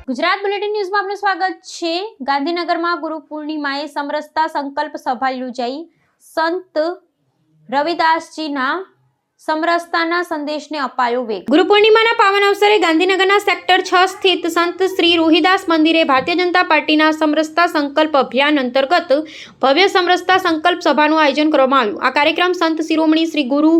Gujarat bulletin ન્યૂઝમાં આપનું સ્વાગત છે। ગાંધીનગરમાં ગુરુ પૂર્ણિમાએ સમરસતા સંકલ્પ સભા યોજાઈ। સંત રવિદાસજીના સમરસતાના સંદેશને અપાયો વેગ। ગુરુ પૂર્ણિમાના પાવન અવસરે ગાંધીનગરના સેક્ટર 6 સ્થિત સંત શ્રી રોહિદાસ મંદિરે ભારતીય જનતા પાર્ટીના સમરસતા સંકલ્પ અભિયાન અંતર્ગત ભવ્ય સમરસતા સંકલ્પ સભાનું આયોજન કરવામાં આવ્યું। આ કાર્યક્રમ સંત શિરોમણી શ્રી ગુરુ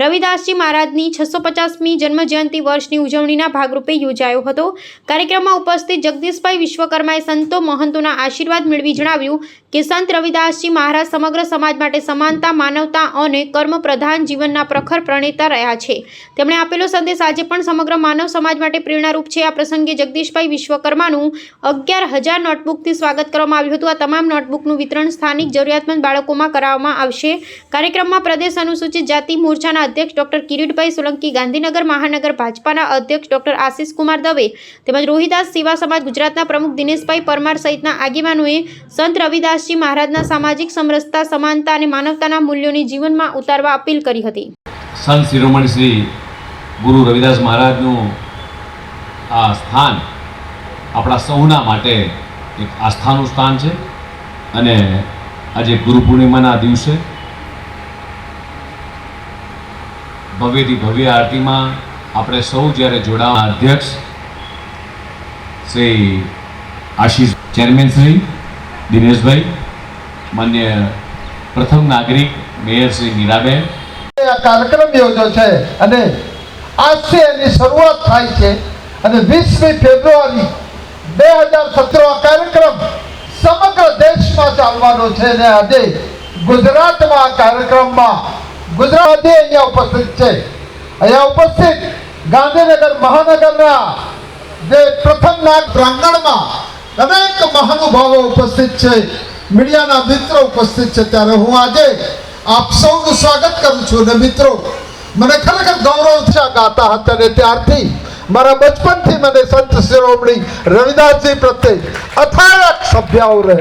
રવિદાસજી મહારાજની 650મી જન્મ જયંતિ વર્ષની ઉજવણીના ભાગરૂપે યોજાયો હતો। કાર્યક્રમમાં ઉપસ્થિત જગદીશભાઈ વિશ્વકર્માએ સંતો મહંતોના આશીર્વાદ મેળવી જણાવ્યું કે સંત રવિદાસજી મહારાજ સમગ્ર સમાજ માટે સમાનતા, માનવતા અને કર્મ પ્રધાન જીવનના પ્રખર પ્રણેતા રહ્યા છે। તેમણે આપેલો સંદેશ આજે પણ સમગ્ર માનવ સમાજ માટે પ્રેરણારૂપ છે। આ પ્રસંગે જગદીશભાઈ વિશ્વકર્માનું 11,000 નોટબુકથી સ્વાગત કરવામાં આવ્યું હતું। આ તમામ નોટબુકનું વિતરણ સ્થાનિક જરૂરિયાતમંદ બાળકોમાં કરાવવામાં આવશે। કાર્યક્રમમાં પ્રદેશ અનુસૂચિત જાતિ મોરચાના અધ્યક્ષ ડોક્ટર કિરીટભાઈ સોલંકી, ગાંધીનગર મહાનગર ભાજપાના અધ્યક્ષ ડોક્ટર આશીષ કુમાર દવે તેમજ રોહિદાસ સેવા સમાજ ગુજરાતના પ્રમુખ દિનેશભાઈ પરમાર સહિતના આગેવાનોએ સંત રવિદાસજી મહારાજના સામાજિક સમરસતા, સમાનતા અને માનવતાના મૂલ્યોની જીવનમાં ઉતારવા અપીલ કરી હતી। સંત શિરોમણી શ્રી ગુરુ રવિદાસ મહારાજનું આ સ્થાન આપણા સૌના માટે એક આસ્થાનું સ્થાન છે અને આજે ગુરુ પૂર્ણિમાના દિવસે ભવ્યથી ભવ્ય આરતીમાં આપણે સૌ જ્યારે જોડાવા અધ્યક્ષ શ્રી આશીષ, ચેરમેન શ્રી દિનેશભાઈ, માન્ય પ્રથમ નાગરિક મેયર શ્રી મીરાબેન કાર્યક્રમ યોજો છે અને આજથી એની શરૂઆત થાય છે અને 20મી ફેબ્રુઆરી 2017 આ કાર્યક્રમ સમગ્ર દેશમાં ચાલવાનો છે અને આજે ગુજરાતમાં આ કાર્યક્રમમાં ગુજરાતી અહીંયા ઉપસ્થિત છે। અહીંયા ઉપસ્થિત ગાંધીનગર મહાનગરના જે પ્રથમ નાગ પ્રાંગણમાં અનેક મહાનુભાવો ઉપસ્થિત છે, મીડિયાના મિત્રો ઉપસ્થિત છે, ત્યારે હું આજે આપ સૌનું સ્વાગત કરું છું। અને મિત્રો, મને ખરેખર ગૌરવ છે ગાતા હતા ને ત્યારથી મારા બચપનથી મને સંત શિરોમણી રવિદાસજી પ્રત્યે અથાગ સભ્યાઓ રહે